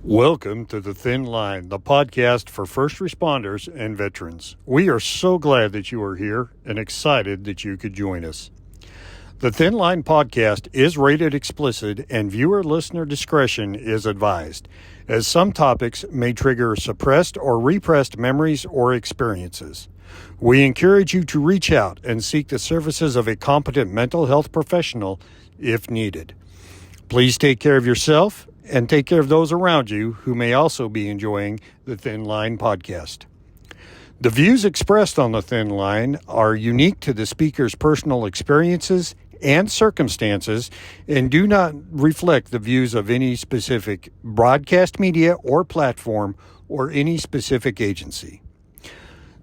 Welcome to The Thin Line, the podcast for first responders and veterans. We are so glad that you are here and excited that you could join us. The Thin Line podcast is rated explicit and viewer-listener discretion is advised, as some topics may trigger suppressed or repressed memories or experiences. We encourage you to reach out and seek the services of a competent mental health professional if needed. Please take care of yourself and take care of those around you who may also be enjoying the Thin Line podcast. The views expressed on the Thin Line are unique to the speaker's personal experiences and circumstances and do not reflect the views of any specific broadcast media or platform or any specific agency.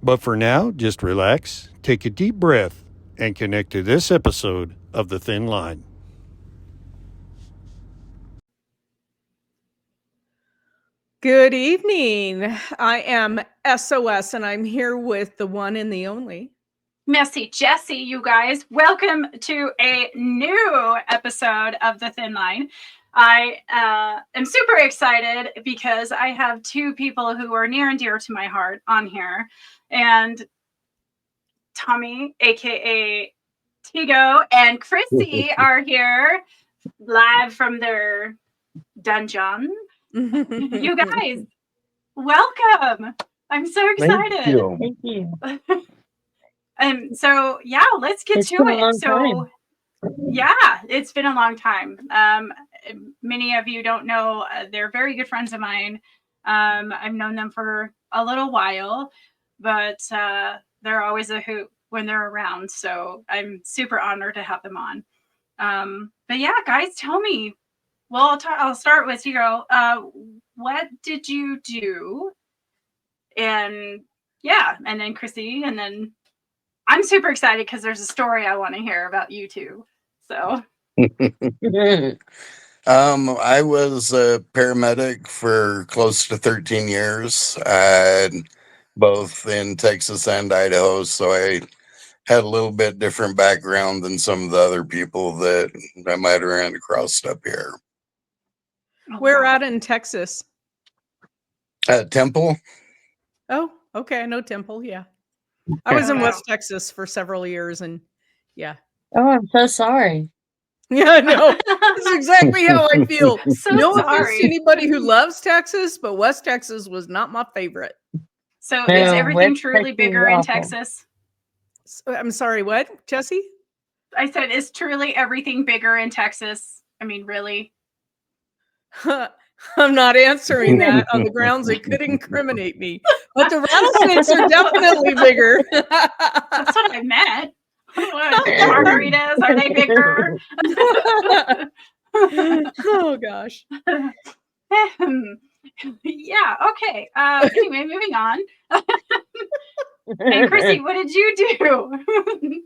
But for now, just relax, take a deep breath, and connect to this episode of the Thin Line. Good evening. I am SOS and I'm here with the one and the only Messy Jessie, you guys. Welcome to a new episode of The Thin Line. I am super excited because I have two people who are near and dear to my heart on here. And Tommy, aka Tigo, and Krissy are here live from their dungeon. You guys, welcome. I'm so excited. Thank you. So yeah, let's get to it. So yeah, it's been a long time. Many of you don't know, they're very good friends of mine. I've known them for a little while, but they're always a hoot when they're around. So I'm super honored to have them on. But yeah, guys, tell me. Well, I'll start with you. What did you do? And yeah, and then Krissy, and then I'm super excited because there's a story I want to hear about you two. So, I was a paramedic for close to 13 years, both in Texas and Idaho. So I had a little bit different background than some of the other people that I might have ran across up here. Where at in Texas? Temple. Oh, okay. I know Temple. Yeah. I was in West Texas for several years and yeah. Oh, I'm so sorry. Yeah, I know. That's exactly how I feel. So no sorry. offense to anybody who loves Texas, but West Texas was not my favorite. So No, is everything West truly Texas bigger is in awful. Texas? I'm sorry, what, Jessie? I said, is truly everything bigger in Texas? I mean, really? I'm not answering that on the grounds it could incriminate me. But the rattlesnakes are definitely bigger. That's what I meant. What, margaritas, are they bigger? Oh gosh. Yeah, okay. Anyway, moving on. And Krissy, what did you do?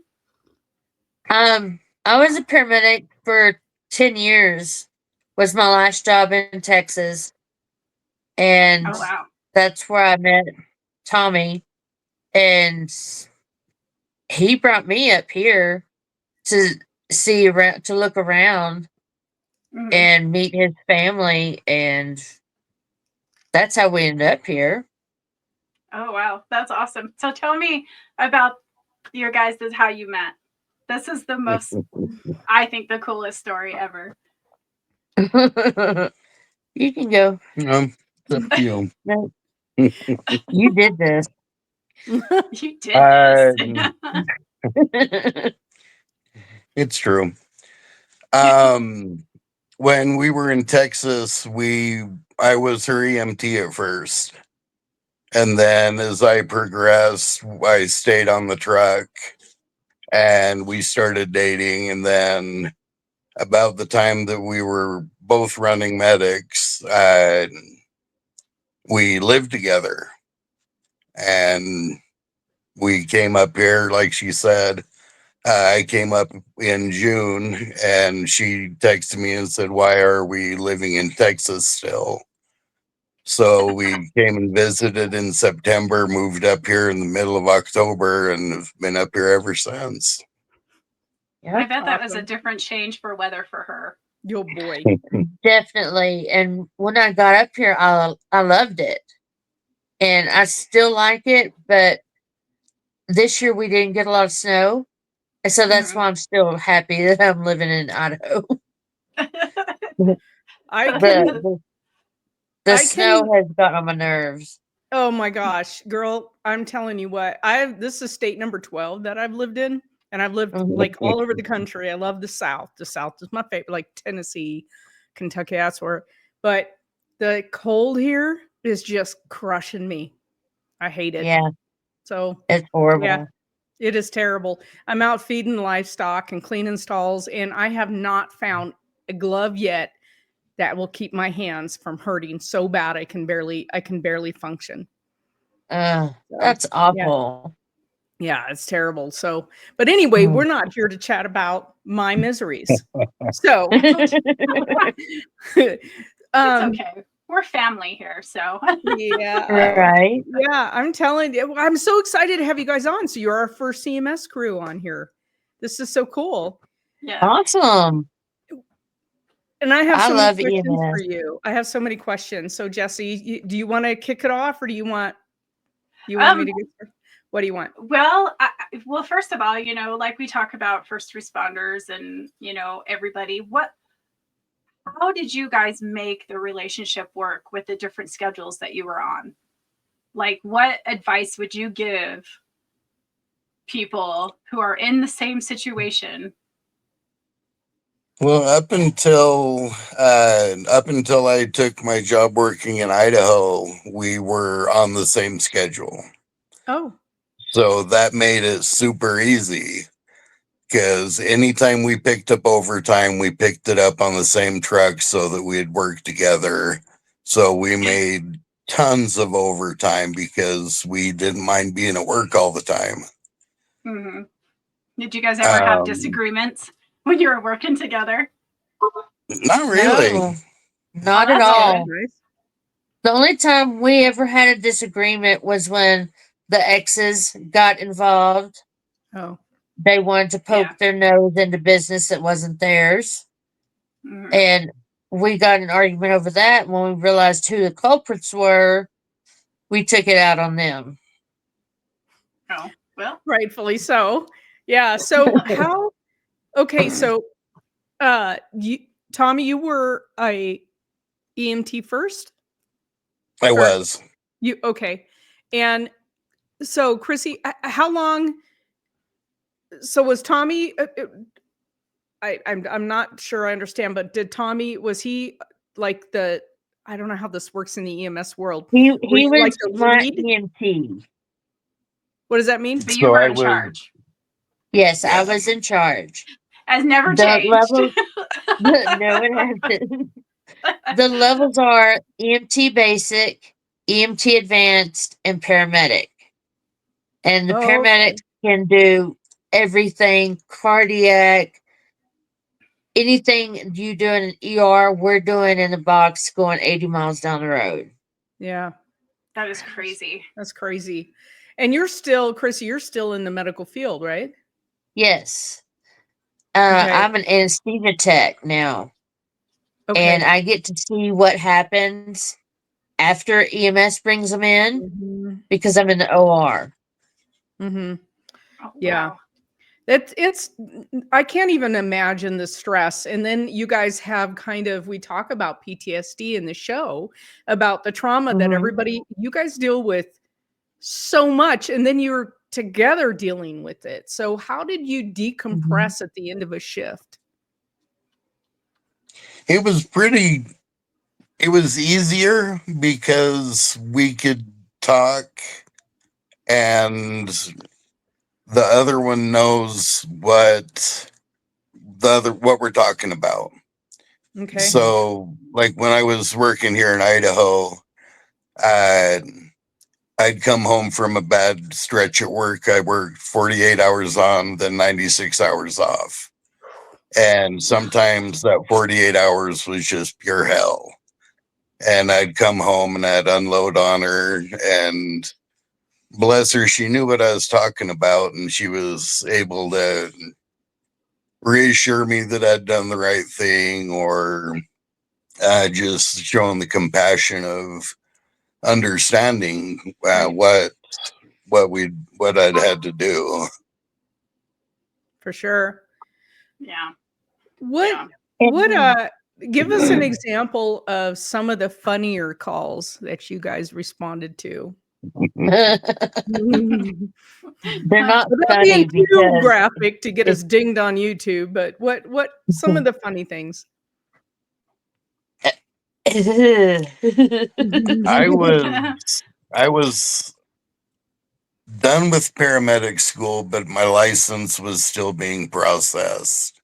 I was a paramedic for 10 years. Was my last job in Texas. And Oh wow. that's where I met Tommy. And he brought me up here to see around, to look around Mhm. and meet his family. And that's how we ended up here. Oh wow, that's awesome. So tell me about your guys' how you met. This is the most, I think, the coolest story ever. You can go. It's up to you. No, you did this. You did this. It's true. When we were in Texas, I was her EMT at first. And then as I progressed, I stayed on the truck and we started dating. And then about the time that we were both running medics, we lived together. And we came up here, like she said. I came up in June and she texted me and said, "Why are we living in Texas still?" So we came and visited in September, moved up here in the middle of October, and have been up here ever since. I bet that was a different change for weather for her. Yo, boy. Definitely. And when I got up here, I loved it. And I still like it, but this year we didn't get a lot of snow. And so that's why I'm still happy that I'm living in Idaho. The snow has gotten on my nerves. Oh my gosh, girl, I'm telling you what. This is state number 12 that I've lived in, and I've lived like all over the country. I love the South. The South is my favorite, like Tennessee, Kentucky, that's where. But the cold here is just crushing me. I hate it. Yeah. So it's horrible. Yeah, it is terrible. I'm out feeding livestock and cleaning stalls, and I have not found a glove yet that will keep my hands from hurting so bad I can barely function. That's awful. Yeah, it's terrible. So, but anyway, we're not here to chat about my miseries. So, it's okay. We're family here, so yeah, right. Yeah, I'm telling you, I'm so excited to have you guys on. So you're our first EMS crew on here. This is so cool. Yeah, awesome. And I have so many questions for you. I have so many questions. So Jesse, do you want to kick it off, or do you want me to get started? What do you want? Well, first of all, like we talk about first responders and, everybody, how did you guys make the relationship work with the different schedules that you were on? Like, what advice would you give people who are in the same situation? Well, up until I took my job working in Idaho, we were on the same schedule. Oh. So that made it super easy, because anytime we picked up overtime, we picked it up on the same truck so that we'd work together. So we made tons of overtime because we didn't mind being at work all the time. Mm-hmm. Did you guys ever have disagreements when you were working together? Not really. No, not at all. The only time we ever had a disagreement was when the exes got involved. Oh. They wanted to poke their nose into business that wasn't theirs. Mm-hmm. And we got an argument over that. When we realized who the culprits were, we took it out on them. Oh, well. Rightfully so. Yeah. So so Tommy, you were a EMT first? I was. Okay. And so Krissy, how long? So was Tommy? I'm not sure I understand, but was he like I don't know how this works in the EMS world. He was like my EMT. What does that mean? But you were in charge. Yes, I was in charge. Has never changed. No, it hasn't. The levels are EMT basic, EMT advanced, and paramedic. And the paramedics can do everything, cardiac, anything you do in an ER, we're doing in the box going 80 miles down the road. Yeah. That is crazy. That's crazy. And Krissy, you're still in the medical field, right? Yes. I'm an anesthesia tech now. Okay. And I get to see what happens after EMS brings them in because I'm in the OR. Mm-hmm. Oh, yeah. Wow. I can't even imagine the stress. And then you guys have we talk about PTSD in the show, about the trauma that you guys deal with so much, and then you're together dealing with it. So how did you decompress at the end of a shift? It was easier because we could talk and the other one knows what we're talking about. Okay. So like when I was working here in Idaho, I'd come home from a bad stretch at work. I worked 48 hours on, then 96 hours off. And sometimes that 48 hours was just pure hell. and I'd come home and I'd unload on her, and bless her, she knew what I was talking about, and she was able to reassure me that I'd done the right thing, or just showing the compassion of understanding what I'd had to do. For sure. Yeah. What give us an example of some of the funnier calls that you guys responded to. They're not Without funny being too because graphic to get us dinged on YouTube, but what some of the funny things? I was done with paramedic school, but my license was still being processed.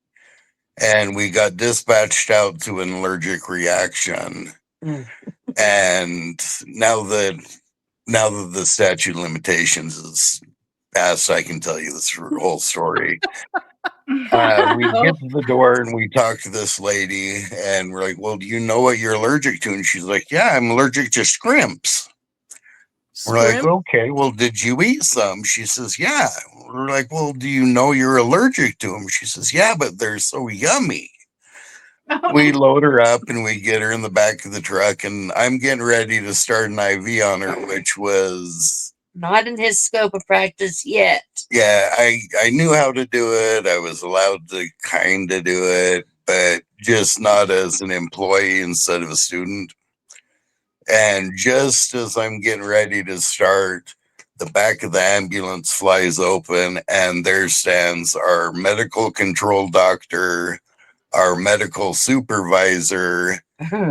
And we got dispatched out to an allergic reaction. And now that the statute of limitations is passed, I can tell you this whole story. We get to the door and we talk to this lady, and we're like, well, do you know what you're allergic to? And she's like, yeah, I'm allergic to scrimps. We're like, okay, well, did you eat some? She says, yeah. We're like, well, do you know you're allergic to them? She says, yeah, but they're so yummy. We load her up and we get her in the back of the truck, and I'm getting ready to start an IV on her, which was not in his scope of practice yet. Yeah, I knew how to do it. I was allowed to kind of do it, but just not as an employee instead of a student. And just as I'm getting ready to start, the back of the ambulance flies open, and there stands our medical control doctor, our medical supervisor,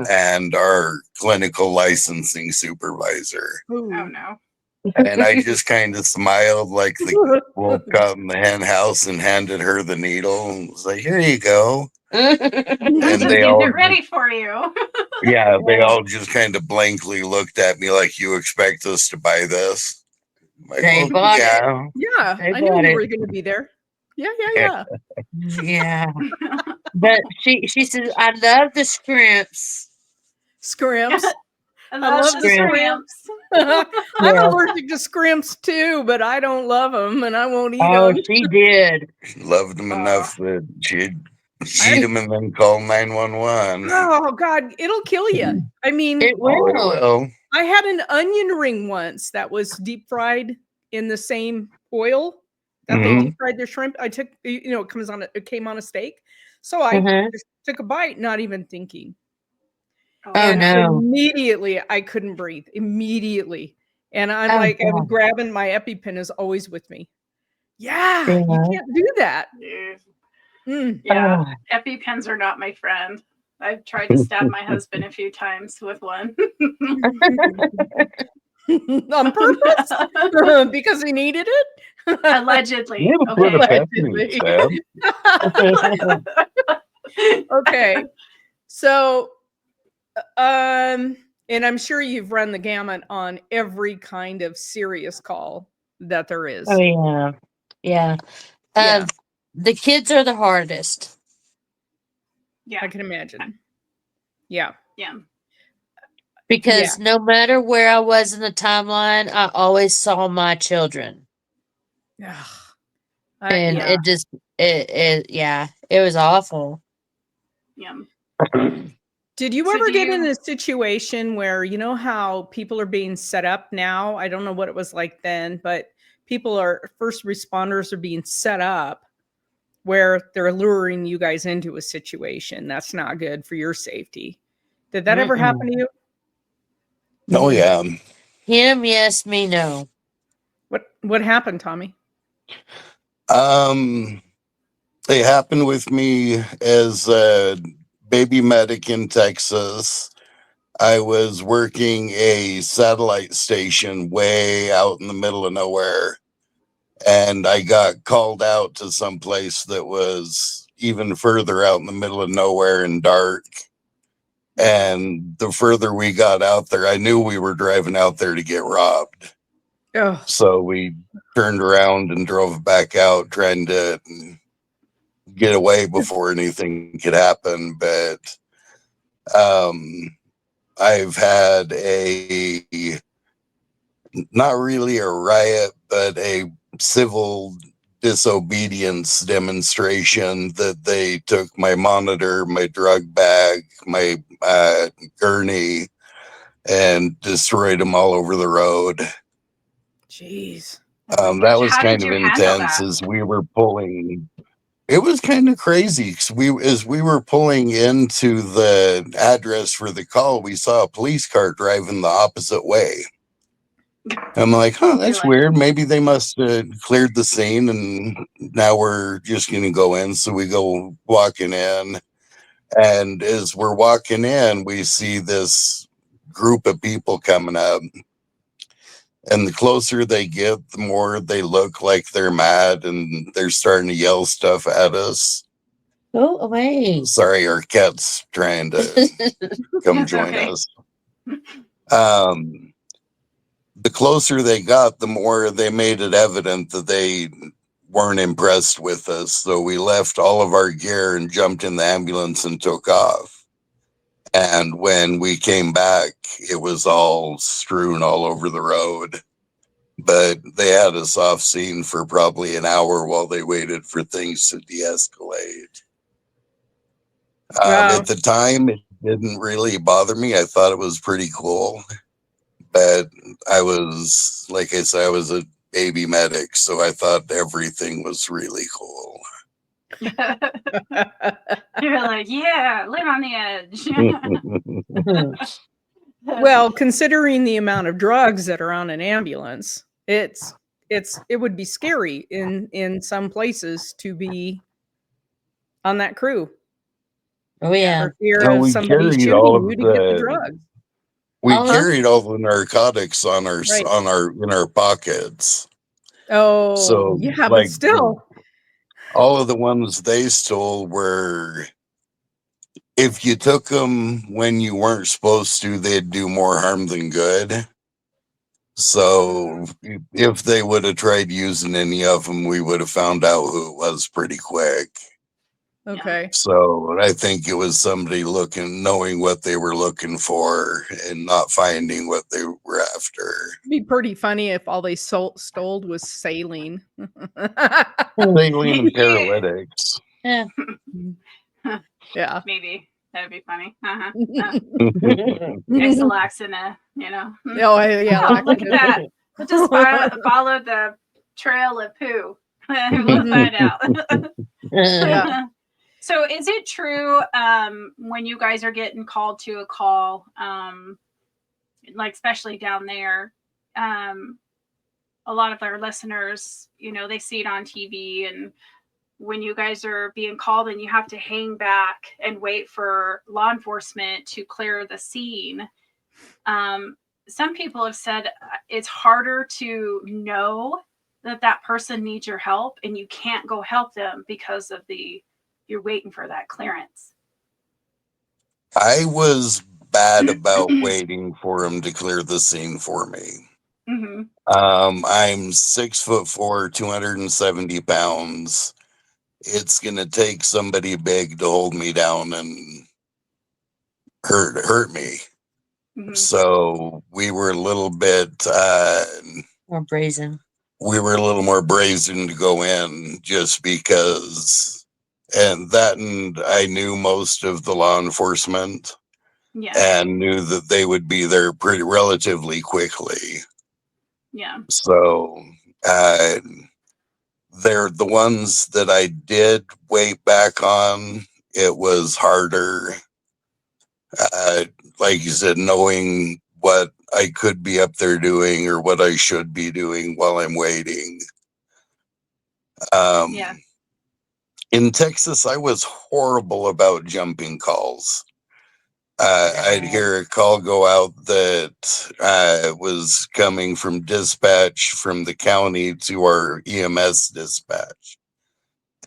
and our clinical licensing supervisor. Oh no. And I just kind of smiled like the wolf caught in the hen house and handed her the needle and was like, here you go. And they all get ready for you. Yeah, they all just kind of blankly looked at me like, you expect us to buy this? Like, they bought it. Yeah, I knew you were going to be there. Yeah. Yeah. But she says, I love the scrimps. Scrimps. I love the scrimps. I'm allergic to scrimps too, but I don't love them and I won't eat them. Oh, she did. She loved them enough that she'd eat them and then call 911. Oh, God, it'll kill you. I mean, it will. I had an onion ring once that was deep fried in the same oil that they deep fried their shrimp. I took, it came on a steak. So I just took a bite, not even thinking. And immediately I couldn't breathe. Immediately. And I'm I'm grabbing my EpiPen is always with me. Yeah, you can't do that. Yeah, EpiPens are not my friend. I've tried to stab my husband a few times with one. On purpose? Because he needed it? Allegedly. Okay. So and I'm sure you've run the gamut on every kind of serious call that there is. Oh yeah. The kids are the hardest. Yeah, I can imagine. Yeah. Because no matter where I was in the timeline, I always saw my children. And it just it was awful. Yeah. Did you ever get in a situation where, you know how people are being set up now? I don't know what it was like then, but first responders are being set up where they're luring you guys into a situation that's not good for your safety. Did that ever happen to you? Oh yeah. Him, yes, me, no. What happened, Tommy? It happened with me as a baby medic in Texas. I was working a satellite station way out in the middle of nowhere, and I got called out to some place that was even further out in the middle of nowhere and dark. And the further we got out there, I knew we were driving out there to get robbed. Oh. So we turned around and drove back out trying to get away before anything could happen. But I've had not really a riot, but a civil disobedience demonstration that they took my monitor, my drug bag, my gurney, and destroyed them all over the road. Jeez. Oh my That gosh, was how kind did of you handle intense that? as we were pulling. It was kind of crazy. 'Cause as we were pulling into the address for the call, we saw a police car driving the opposite way. I'm like, huh, You're that's like, weird. Maybe they must have cleared the scene and now we're just going to go in. So we go walking in. And as we're walking in, we see this group of people coming up. And the closer they get, the more they look like they're mad and they're starting to yell stuff at us. Go away. Sorry, our cat's trying to come That's join okay. us. The closer they got, the more they made it evident that they weren't impressed with us. So we left all of our gear and jumped in the ambulance and took off. And when we came back, it was all strewn all over the road. But they had us off scene for probably an hour while they waited for things to de-escalate. Wow. At the time, it didn't really bother me. I thought it was pretty cool. But I was, like I said, I was a baby medic, so I thought everything was really cool. You're like, yeah, live on the edge. Well, considering the amount of drugs that are on an ambulance, it would be scary in some places to be on that crew. Oh yeah. For fear So of we somebody carried shooting all you of to get the the drugs. we Uh-huh. carried all the narcotics on our Right. in our pockets. Oh, So yeah, but like still. all of the ones they stole were, if you took them when you weren't supposed to, they'd do more harm than good. So if they would have tried using any of them, we would have found out who it was pretty quick. Okay. So I think it was somebody knowing what they were looking for and not finding what they were after. It'd be pretty funny if all they stole was saline. Saline and Yeah. paralytics. Yeah. Yeah. Maybe that'd be funny. X-lax in a, Oh, yeah. Oh, look at that. We'll just follow the trail of poo. We'll find out. Yeah. So is it true when you guys are getting called to a call, like especially down there, a lot of our listeners, they see it on TV, and when you guys are being called and you have to hang back and wait for law enforcement to clear the scene, some people have said it's harder to know that person needs your help and you can't go help them because of you're waiting for that clearance. I was bad about waiting for him to clear the scene for me. Mm-hmm. I'm 6'4", 270 pounds. It's gonna take somebody big to hold me down and hurt me. Mm-hmm. So we were a little bit More brazen. We were a little more brazen to go in just because, and I knew most of the law enforcement. Yeah. And knew that they would be there pretty relatively quickly. Yeah. So they're the ones that I did wait back on. It was harder. Like you said, knowing what I could be up there doing or what I should be doing while I'm waiting. Yeah. In Texas, I was horrible about jumping calls. I'd hear a call go out that was coming from dispatch from the county to our EMS dispatch.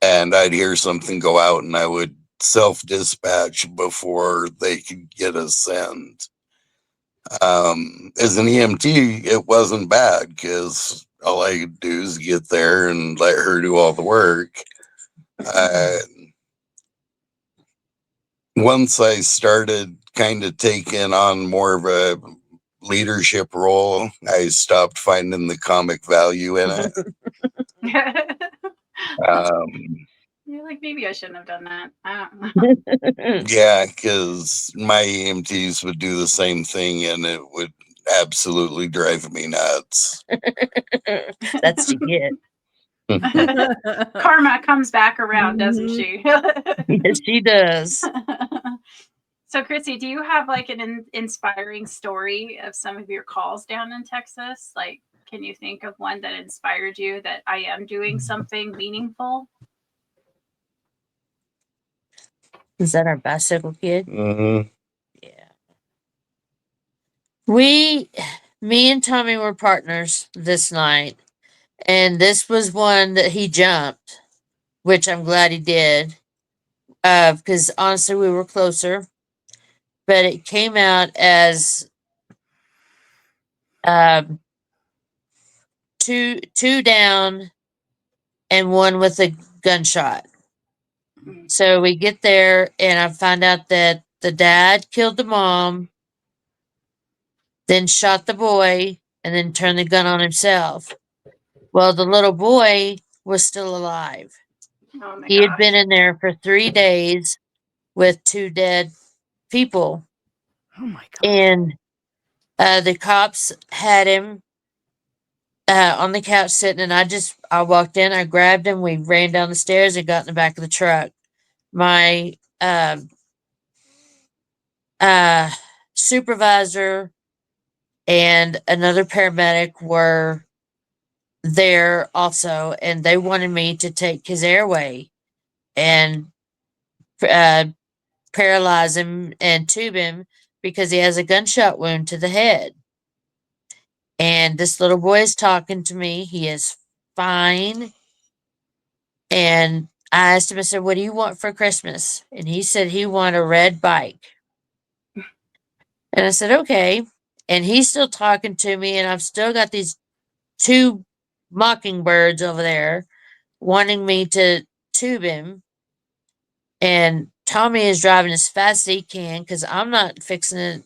And I'd hear something go out and I would self-dispatch before they could get a send. As an EMT, it wasn't bad because all I could do is get there and let her do all the work. Once I started kind of taken on more of a leadership role. I stopped finding the comic value in it. You're like, maybe I shouldn't have done that. I don't know. Yeah, because my EMTs would do the same thing, and it would absolutely drive me nuts. That's to get. Karma comes back around, doesn't she? Yes, she does. So, Krissy, do you have like an inspiring story of some of your calls down in Texas? Like, can you think of one that inspired you that I am doing something meaningful? Is that our bicycle kid? Mm-hmm. Yeah. Me and Tommy were partners this night, and this was one that he jumped, which I'm glad he did, because honestly, we were closer. But it came out as two down and one with a gunshot. So we get there, and I find out that the dad killed the mom, then shot the boy, and then turned the gun on himself. Well, the little boy was still alive. Oh my He had been gosh. in there for 3 days with 2 dead people. Oh my God. And the cops had him on the couch sitting, and I walked in, I grabbed him, we ran down the stairs and got in the back of the truck. My supervisor and another paramedic were there also, and they wanted me to take his airway and paralyze him and tube him because he has a gunshot wound to the head. And this little boy is talking to me. He is fine. And I asked him, I said, "What do you want for Christmas?" And he said he wanted a red bike. And I said, "Okay." And he's still talking to me, and I've still got these 2 mockingbirds over there wanting me to tube him. And Tommy is driving as fast as he can because I'm not fixing to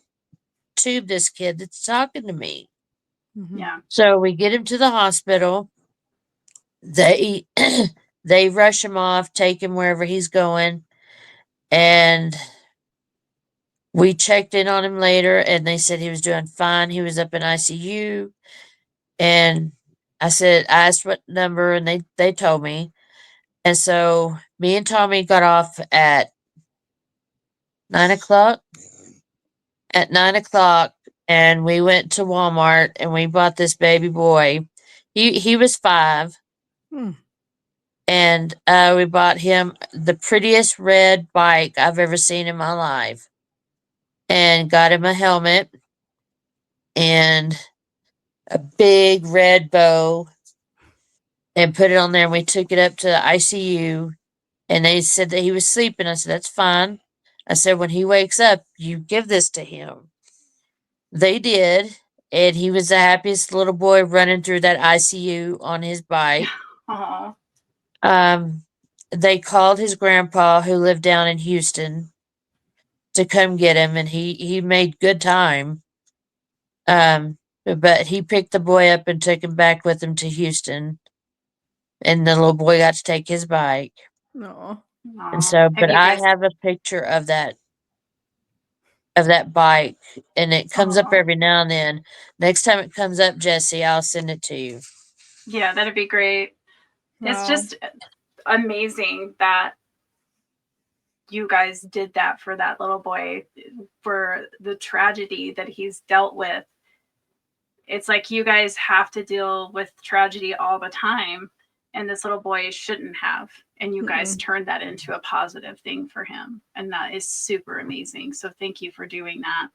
tube this kid that's talking to me. Mhm. Yeah. So we get him to the hospital. They they rush him off, take him wherever he's going, and we checked in on him later, and they said he was doing fine. He was up in ICU, and I asked what number, and they told me. And so me and Tommy got off at 9 o'clock. At 9 o'clock, and we went to Walmart and we bought this baby boy. He was 5. Hmm. And we bought him the prettiest red bike I've ever seen in my life, and got him a helmet and a big red bow and put it on there. And we took it up to the ICU, and they said that he was sleeping. I said, "That's fine." I said, "When he wakes up, you give this to him." They did, and he was the happiest little boy running through that ICU on his bike. Oh. They called his grandpa, who lived down in Houston, to come get him, and he made good time. But he picked the boy up and took him back with him to Houston, and the little boy got to take his bike. No. And so, Have but you I guys? have a picture of that bike, and it comes up Aw. every now and then. Next time it comes up, Jesse, I'll send it to you. Yeah, that'd be great. It's Wow. just amazing that you guys did that for that little boy, for the tragedy that he's dealt with. It's like you guys have to deal with tragedy all the time, and this little boy shouldn't have. And you guys turned that into a positive thing for him. And that is super amazing. So thank you for doing that.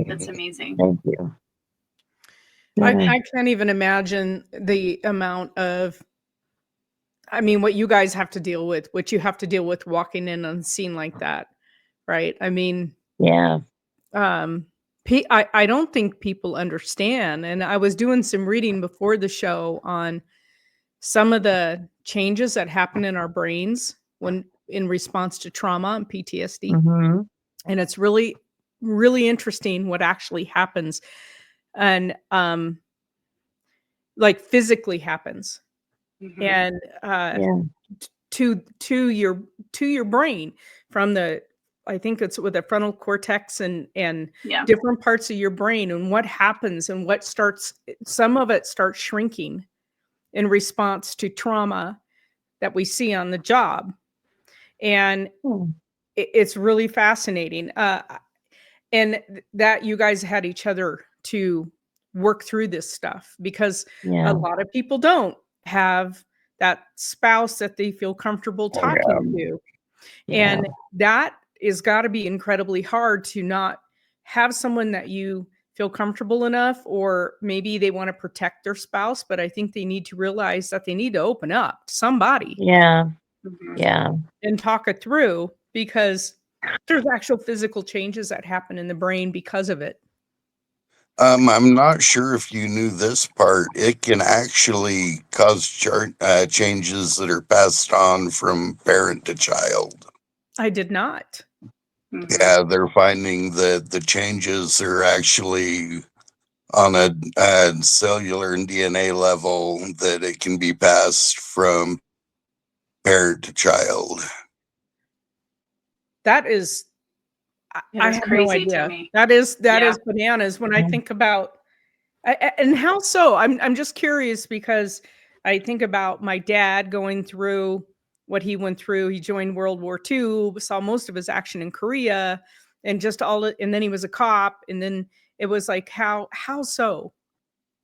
That's amazing. Thank you. I can't even imagine the amount of, I mean, what you guys have to deal with, what you have to deal with walking in on a scene like that, right? I mean, Yeah. I don't think people understand. And I was doing some reading before the show on some of the changes that happen in our brains when in response to trauma and PTSD. Mm-hmm. And it's really, really interesting what actually happens, and like physically happens, and Yeah. to your brain, from the, I think it's with the frontal cortex and Yeah. different parts of your brain, and what happens and what starts, some of it starts shrinking in response to trauma that we see on the job. And Hmm. it's really fascinating. And that you guys had each other to work through this stuff, because Yeah. a lot of people don't have that spouse that they feel comfortable Oh, yeah. talking to. Yeah. And that is got to be incredibly hard to not have someone that you feel comfortable enough, or maybe they want to protect their spouse, but I think they need to realize that they need to open up to somebody Yeah. Mhm. Yeah. and talk it through, because there's actual physical changes that happen in the brain because of it. I'm not sure if you knew this part. It can actually cause changes that are passed on from parent to child. I did not. Mhm. Yeah, they're finding that the changes are actually on a cellular and DNA level, that it can be passed from parent to child. That is, It I is have no crazy to idea. me. That is Yeah. bananas when I Mhm. think about, and how so? I'm just curious, because I think about my dad going through what he went through. He joined World War II, saw most of his action in Korea, and just and then he was a cop, and then it was like, how so?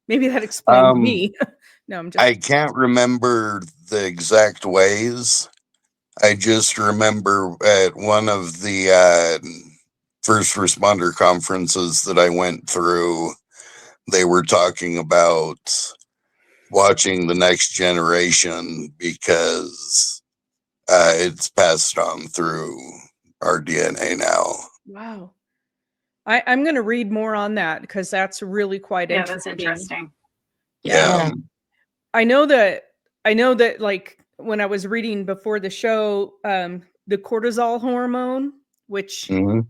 Maybe that explains Um, me. No, I'm just I can't remember the exact ways. I just remember at one of the first responder conferences that I went through, they were talking about watching the next generation, because it's passed on through our DNA now. wow. I'm going to read more on that, because that's really quite Yeah, that's interesting. interesting. Yeah. Yeah. I know that like when I was reading before the show, the cortisol hormone, which Mhm.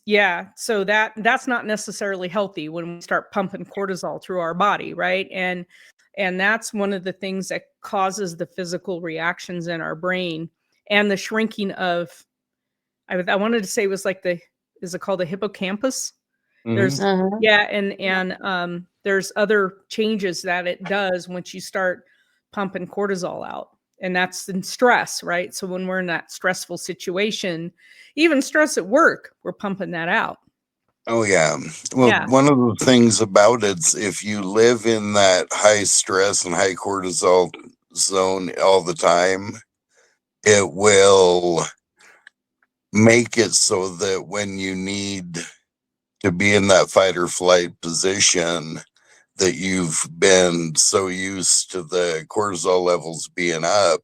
yeah, so that's not necessarily healthy when we start pumping cortisol through our body, right? And that's one of the things that causes the physical reactions in our brain, and the shrinking of, I wanted to say it was like is it called the hippocampus? Mhm. There's Uh-huh. yeah, and there's other changes that it does once you start pumping cortisol out. And that's in stress, right? So when we're in that stressful situation, even stress at work, we're pumping that out. Oh, yeah. Well, Yeah. one of the things about it's, if you live in that high stress and high cortisol zone all the time, it will make it so that when you need to be in that fight or flight position, that you've been so used to the cortisol levels being up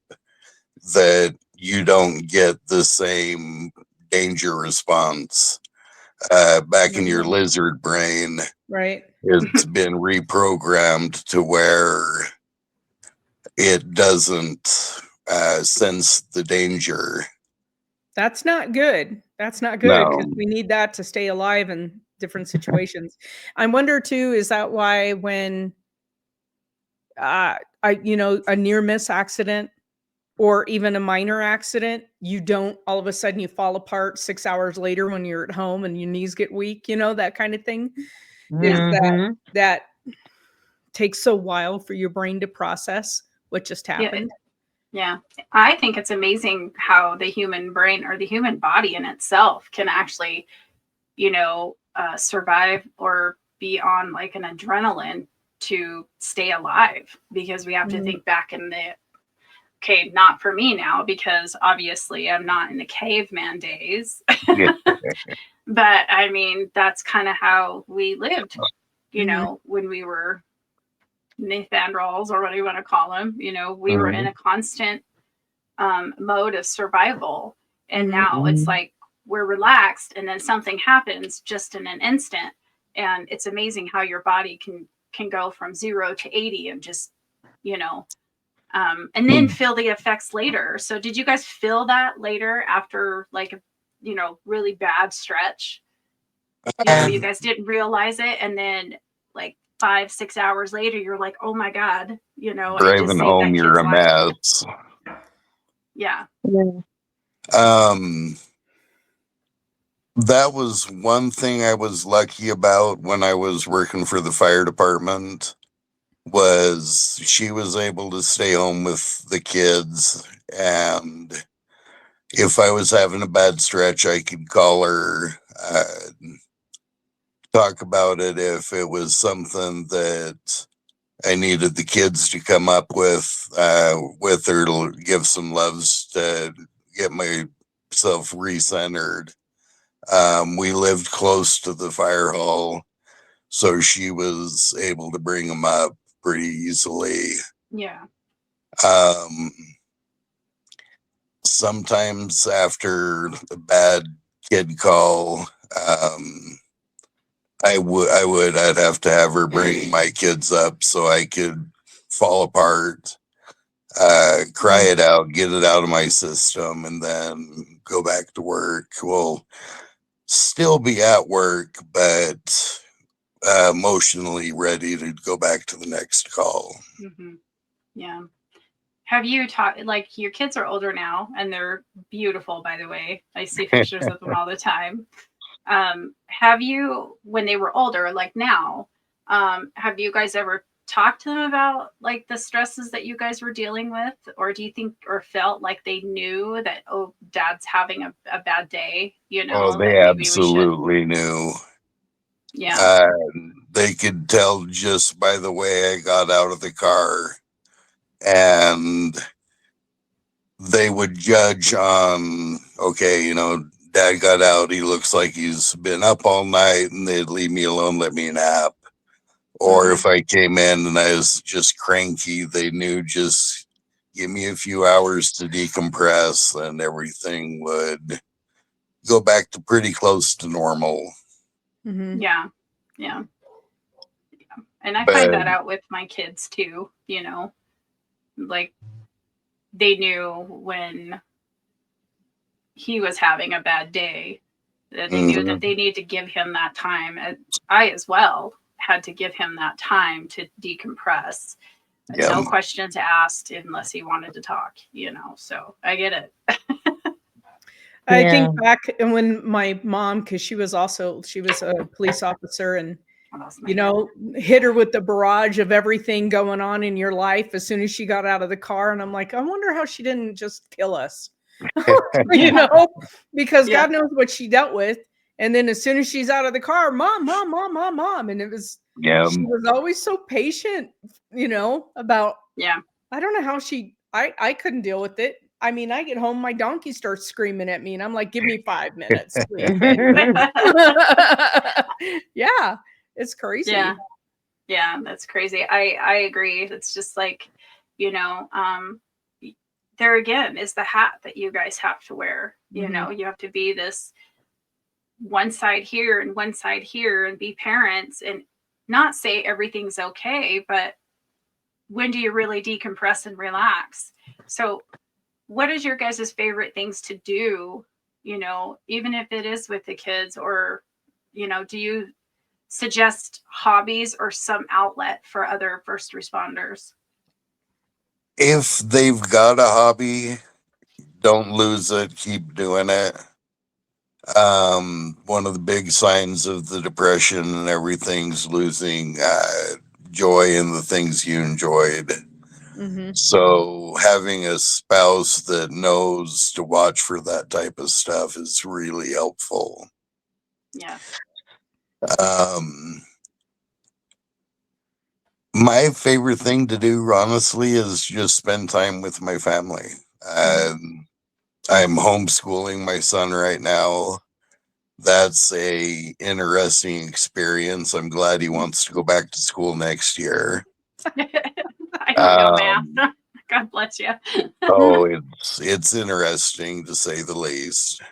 that you don't get the same danger response. Back in your Mhm. lizard brain, Right. it's been reprogrammed to where it doesn't sense the danger. That's not good. That's not good, No. because we need that to stay alive in different situations. I wonder too, is that why when a near miss accident, or even a minor accident, you don't all of a sudden you fall apart 6 hours later when you're at home and your knees get weak, that kind of thing? Is Mhm. that takes a while for your brain to process what just Yeah. happened? Yeah. I think it's amazing how the human brain, or the human body in itself, can actually, survive or be on like an adrenaline to stay alive, because we have to Mm. think back in okay, not for me now, because obviously I'm not in the caveman days. Yeah. But I mean, that's kind of how we lived, Mhm. when we were Nathandrals, or what do you want to call them. We were in Mhm. a constant mode of survival. And Mhm. now it's Mhm. like we're relaxed, and then something happens just in an instant. And it's amazing how your body can go from 0 to 80, and just, and then feel the effects later. So did you guys feel that later, after like a really bad stretch? You guys didn't realize it, and then like 5-6 hours later, you're like, oh my God, I just driving saved home, that you're kid's a life. mess. Yeah. That was one thing I was lucky about when I was working for the fire department, was she was able to stay home with the kids, and if I was having a bad stretch, I could call her, talk about it if it was something that I needed the kids to come up with her to give some loves to get myself recentered. We lived close to the fire hall, so she was able to bring them up pretty easily. Yeah. Sometimes after a bad kid call, I'd have to have her bring my kids up so I could fall apart, cry it out, get it out of my system, and then go back to work. Well, still be at work, but emotionally ready to go back to the next call. Mm-hmm. Yeah. Have you taught, like, your kids are older now and they're beautiful, by the way. I see pictures of them all the time. Have you, when they were older, like now, have you guys ever talked to them about like the stresses that you guys were dealing with? Or do you think, or felt like they knew that, oh, dad's having a bad day, Oh, they that maybe we should? absolutely knew. Yeah. They could tell just by the way I got out of the car, and they would judge on, okay, dad got out, he looks like he's been up all night, and they'd leave me alone, let me nap. Or if I came in and I was just cranky, they knew just give me a few hours to decompress and everything would go back to pretty close to normal. Mm-hmm. Yeah. Yeah. And I find that out with my kids too, like they knew when he was having a bad day, that they knew that they need to give him that time. And I as well had to give him that time to decompress. Yep. No questions asked unless he wanted to talk, so I get it. I think back when my mom, because she was a police officer, and hit her with the barrage of everything going on in your life as soon as she got out of the car. And I'm like, I wonder how she didn't just kill us, because God knows what she dealt with. And then as soon as she's out of the car, mom, mom, mom, mom, mom. And it was, she was always so patient, about, I don't know how I couldn't deal with it. I mean, I get home, my donkey starts screaming at me, and I'm like, give me 5 minutes. Yeah, it's crazy. Yeah, that's crazy. I agree. It's just like, there again is the hat that you guys have to wear. You have to be this one side here and one side here and be parents and not say everything's okay, but when do you really decompress and relax? So what is your guys' favorite things to do, even if it is with the kids, or, do you suggest hobbies or some outlet for other first responders? If they've got a hobby, don't lose it, keep doing it. One of the big signs of the depression and everything's losing joy in the things you enjoyed. So having a spouse that knows to watch for that type of stuff is really helpful. Yeah. My favorite thing to do, honestly, is just spend time with my family. I'm homeschooling my son right now. That's a interesting experience. I'm glad he wants to go back to school next year. I don't know math. God bless you. Oh, it's interesting to say the least.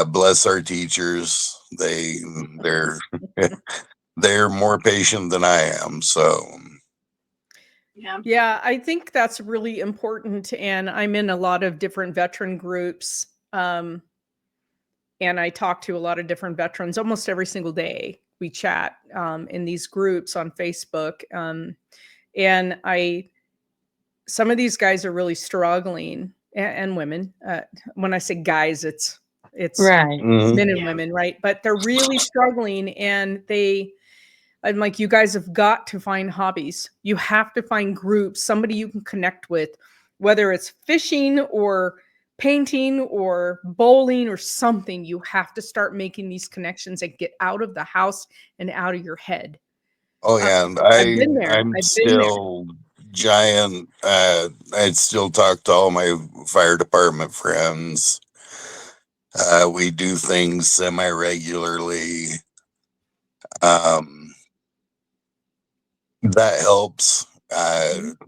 Bless our teachers. They're they're more patient than I am. So yeah, I think that's really important. And I'm in a lot of different veteran groups. And and I talk to a lot of different veterans almost every single day. We chat in these groups on Facebook. And some of these guys are really struggling, and women. When I say guys, it's Right. men and Yeah. women, right? But they're really struggling, and I'm like, you guys have got to find hobbies. You have to find groups, somebody you can connect with, whether it's fishing or painting or bowling or something. You have to start making these connections and get out of the house and out of your head. Oh yeah, and I've been there. I'm I've been there. still giant. I'd still talk to all my fire department friends. We do things semi regularly. That helps.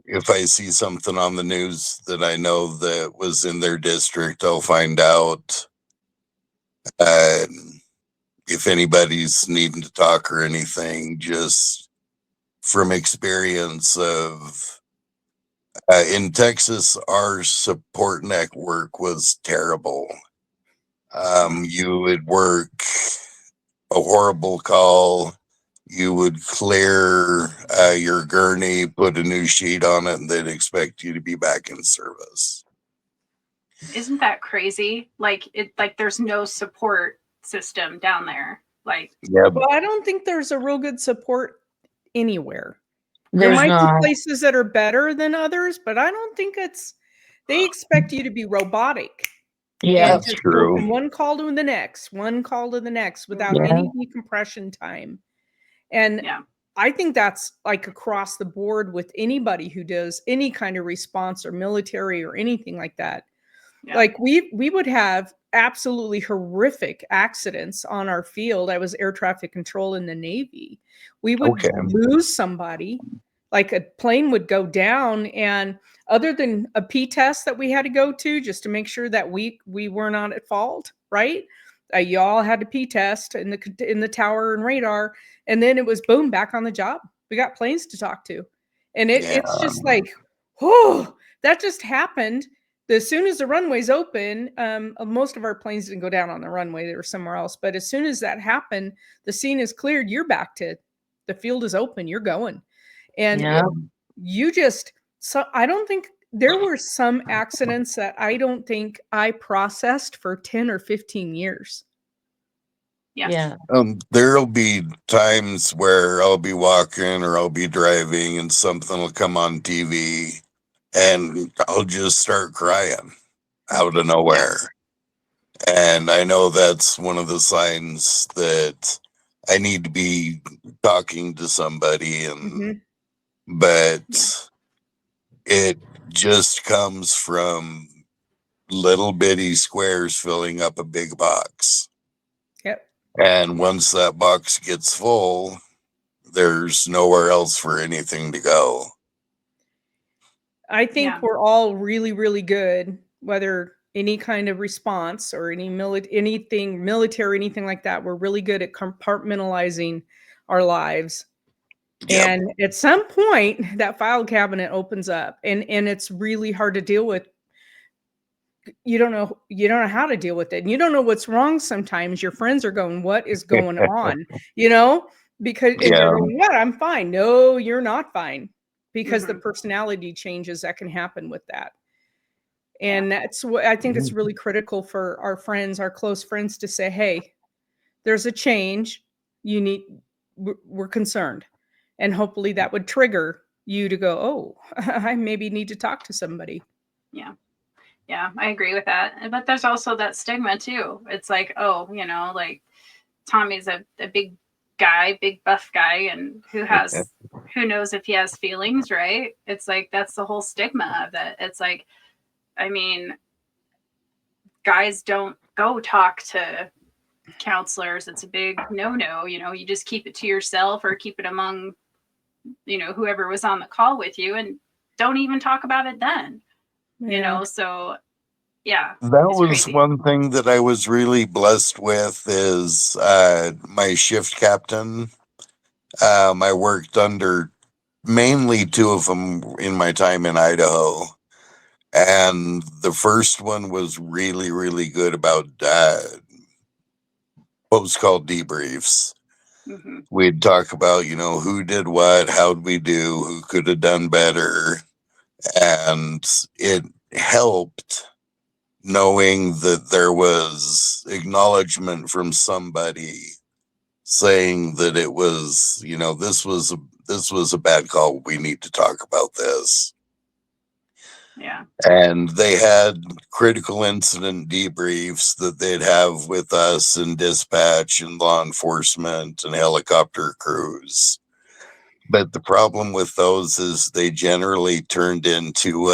If I see something on the news that I know that was in their district, I'll find out. If anybody's needing to talk or anything, just from experience of in Texas, our support network was terrible. You would work a horrible call. You would clear your gurney, put a new sheet on it, and they'd expect you to be back in service. Isn't that crazy? Like there's no support system down there. Like, Yeah, Well, I don't think there's a real good support anywhere. There There's might not. be places that are better than others, but I don't think they expect you to be robotic. Yeah. And that's just go true. from one call to the next, without Yeah. any decompression time. And yeah. I think that's like across the board with anybody who does any kind of response or military or anything like that. Yeah. Like we would have absolutely horrific accidents on our field. I was air traffic control in the Navy. We would Okay. lose somebody, like a plane would go down, and other than a P test that we had to go to just to make sure that we were not at fault, right? Y'all had to P test in the tower and radar, and then it was boom, back on the job. We got planes to talk to, and it's just like, oh, that just happened. As soon as the runway's open, most of our planes didn't go down on the runway; they were somewhere else. But as soon as that happened, the scene is cleared. You're back to the field is open. You're going, and Yeah. you just. So I don't think there were some accidents that I don't think I processed for 10 or 15 years. Yeah. Yeah. There'll be times where I'll be walking or I'll be driving and something will come on TV and I'll just start crying out of nowhere. And I know that's one of the signs that I need to be talking to somebody, and but it just comes from little bitty squares filling up a big box. Yep. And once that box gets full, there's nowhere else for anything to go. I think Yeah. we're all really, really good, whether any kind of response or anything military, anything like that. We're really good at compartmentalizing our lives. Yep. And at some point, that file cabinet opens up, and it's really hard to deal with. You don't know how to deal with it, and you don't know what's wrong. Sometimes your friends are going, "What is going on?" Because and Yeah. you're going, "What? I'm fine." No, you're not fine, because the Mhm. personality changes that can happen with that. And that's what I think it's really critical for our friends, our close friends, to say, "Hey, there's a change. We're concerned." And hopefully that would trigger you to go, "Oh, I maybe need to talk to somebody." Yeah. Yeah, I agree with that. But there's also that stigma too. It's like, oh, like Tommy's a big guy, big buff guy, and who knows if he has feelings, right? It's like that's the whole stigma of it. It's like, I mean, guys don't go talk to counselors. It's a big no-no. You just keep it to yourself or keep it among, whoever was on the call with you, and don't even talk about it then. So yeah, That it's was crazy. one thing that I was really blessed with is my shift captain. I worked under mainly two of them in my time in Idaho. And the first one was really, really good about what was called debriefs. Mm-hmm. We'd talk about, who did what, how'd we do, who could have done better. And it helped knowing that there was acknowledgement from somebody saying that it was, this was a bad call. We need to talk about this. Yeah. And they had critical incident debriefs that they'd have with us and dispatch and law enforcement and helicopter crews. But the problem with those is they generally turned into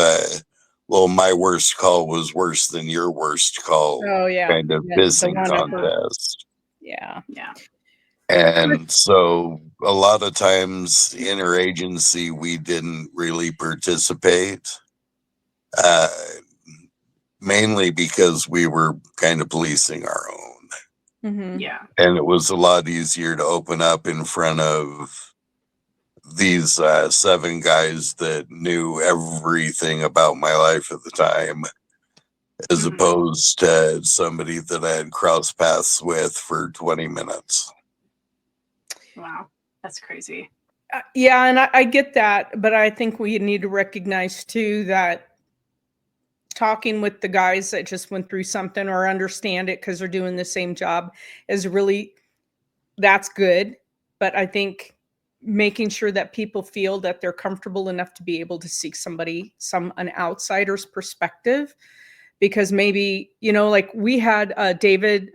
well, my worst call was worse than your worst call Oh yeah. kind of Yeah, pissing the one-upper. contest. Yeah. Yeah. And so a lot of times interagency, we didn't really participate, mainly because we were kind of policing our own. Mhm. Yeah. And it was a lot easier to open up in front of these 7 guys that knew everything about my life at the time, as Mhm. opposed to somebody that I had crossed paths with for 20 minutes. Wow. That's crazy. Yeah, and I get that, but I think we need to recognize too that talking with the guys that just went through something or understand it because they're doing the same job is really, that's good. But I think making sure that people feel that they're comfortable enough to be able to seek an outsider's perspective, because maybe, like we had David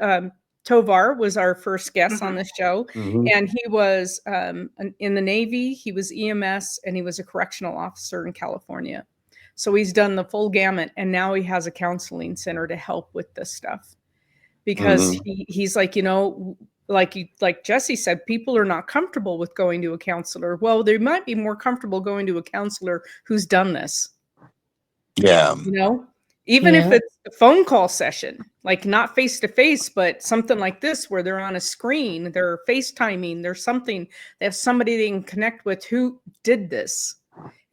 Tovar was our first guest on Mhm. this show, and he was in the Navy, he was EMS, and he was a correctional officer in California. So he's done the full gamut, and now he has a counseling center to help with this stuff. Because he's like, like Jesse said, people are not comfortable with going to a counselor. Well, they might be more comfortable going to a counselor who's done this. Yeah. Even if Yeah. it's a phone call session, like not face to face, but something like this where they're on a screen, they're FaceTiming, there's something, they have somebody they can connect with who did this,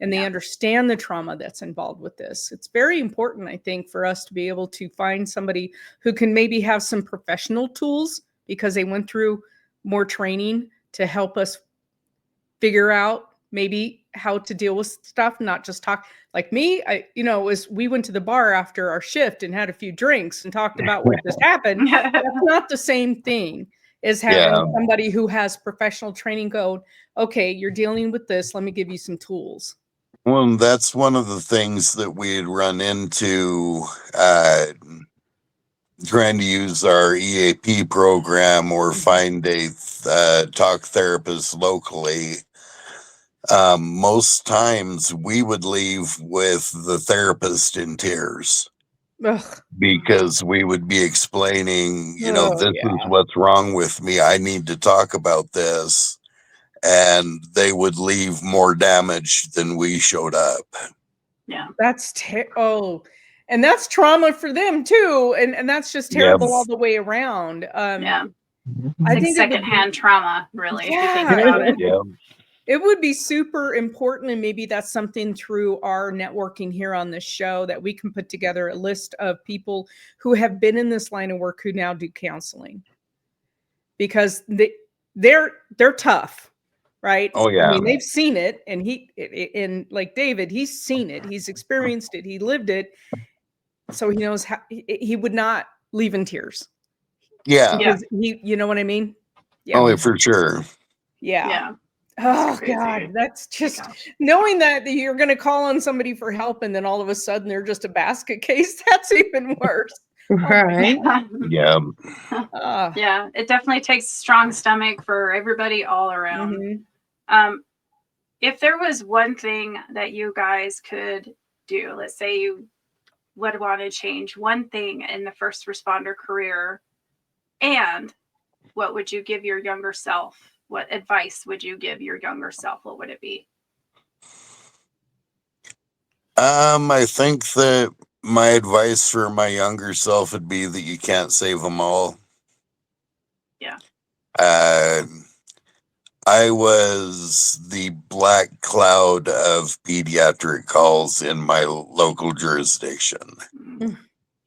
and they understand the trauma that's involved with this. It's very important, I think, for us to be able to find somebody who can maybe have some professional tools because they went through more training to help us figure out maybe how to deal with stuff, not just talk. Like me, we went to the bar after our shift and had a few drinks and talked about what just happened. That's not the same thing as having somebody who has professional training go, okay, you're dealing with this, let me give you some tools. Well, that's one of the things that we'd run into trying to use our EAP program or find a talk therapist locally. Most times we would leave with the therapist in tears. Ugh. Because we would be explaining, Oh, this yeah. is what's wrong with me. I need to talk about this. And they would leave more damaged than we showed up. Yeah. That's and that's trauma for them too. And that's just terrible all the way around. Yeah. I It's think like secondhand trauma, really, if you think Yeah. about it. Yeah. It would be super important, and maybe that's something through our networking here on this show that we can put together a list of people who have been in this line of work who now do counseling, because they're tough, right? Oh, yeah. I mean, they've seen it, and like David, he's seen it, he's experienced it, he lived it, so he knows how he would not leave in tears. Yeah. Because you know what I mean? Yeah. Oh, for sure. Yeah. Yeah. Oh crazy. God, that's just gosh. knowing that you're going to call on somebody for help, and then all of a sudden they're just a basket case. That's even worse. Right. Yeah. Yeah, it definitely takes a strong stomach for everybody all around. Mhm. If there was one thing that you guys could do, let's say you would want to change one thing in the first responder career, and what would you give your younger self? What advice would you give your younger self? What would it be? I think that my advice for my younger self would be that you can't save them all. Yeah. I was the black cloud of pediatric calls in my local jurisdiction. Mm.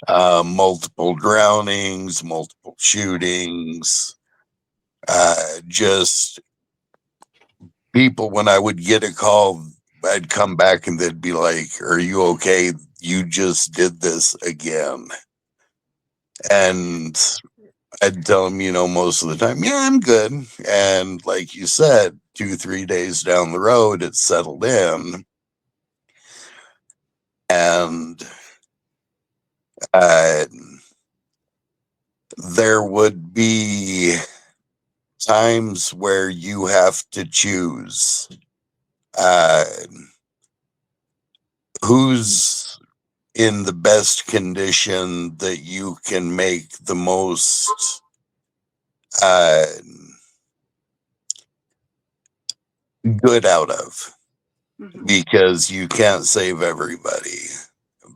multiple drownings, multiple shootings, just people. When I would get a call, I'd come back and they'd be like, "Are you okay? You just did this again." And I'd tell them, most of the time, yeah, I'm good. And like you said, 2-3 days down the road, it's settled in. And there would be times where you have to choose who's in the best condition that you can make the most good out of, because you can't save everybody.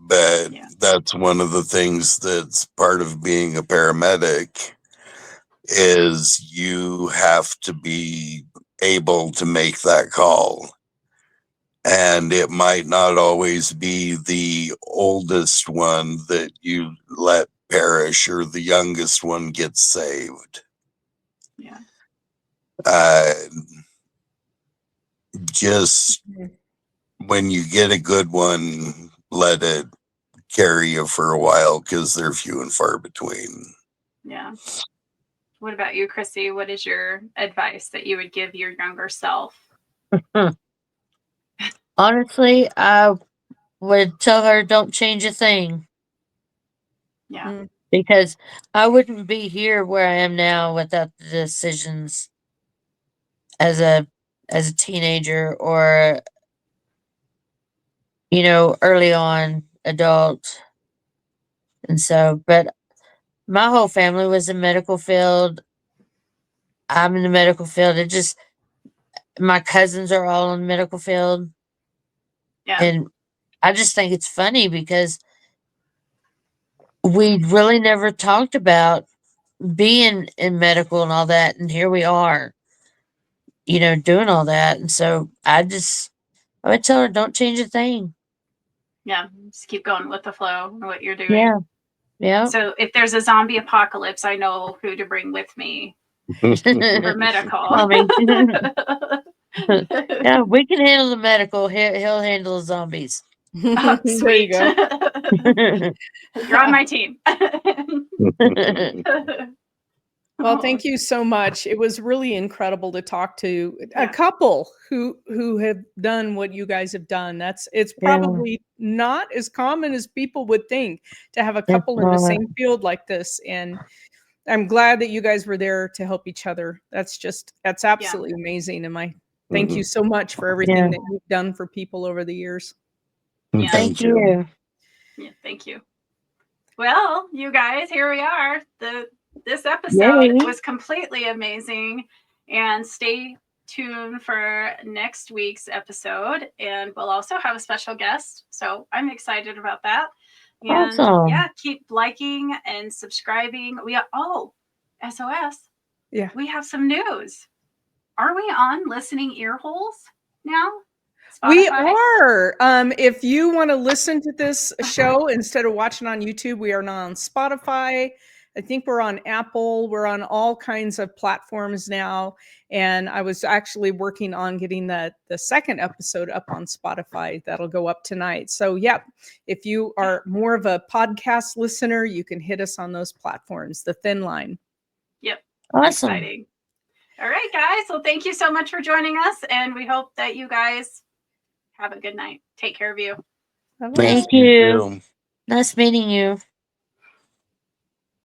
But that's one of the things that's part of being a paramedic, is you have to be able to make that call. And it might not always be the oldest one that you let perish, or the youngest one gets saved. Yeah. Just when you get a good one, let it carry you for a while, because they're few and far between. Yeah. What about you, Krissy? What is your advice that you would give your younger self? Honestly, I would tell her, don't change a thing. Yeah. Because I wouldn't be here where I am now without the decisions as a teenager, or early on adult. And so, but my whole family was in medical field. I'm in the medical field. It just, my cousins are all in the medical field. Yeah. And I just think it's funny because we really never talked about being in medical and all that. And here we are, doing all that. And so I would tell her, don't change a thing. Yeah. Just keep going with the flow and what you're doing. Yeah. Yeah. So if there's a zombie apocalypse, I know who to bring with me for medical. Yeah, we can handle the medical. He'll handle the zombies. Oh, sweet. There you You're on my team. Well, thank you so much. It was really incredible to talk to a couple who have done what you guys have done. It's probably not as common as people would think to have a couple in the same field like this. And I'm glad that you guys were there to help each other. That's absolutely amazing. And thank you so much for everything that you've done for people over the years. Yeah. Thank you. Yeah, thank you. Well, you guys, here we are. This episode was completely amazing, and stay tuned for next week's episode, and we'll also have a special guest, so I'm excited about that. And awesome. Keep liking and subscribing. SOS. Yeah, we have some news. Are we on listening ear holes now? Spotify? We are. If you want to listen to this show instead of watching on YouTube, we are now on Spotify. I think we're on Apple. We're on all kinds of platforms now. And I was actually working on getting the second episode up on Spotify. That'll go up tonight. So, if you are more of a podcast listener, you can hit us on those platforms, the Thin Line. Yep. Awesome. Exciting. All right, guys. Well, thank you so much for joining us. And we hope that you guys have a good night. Take care of you. Thank you. Nice meeting you.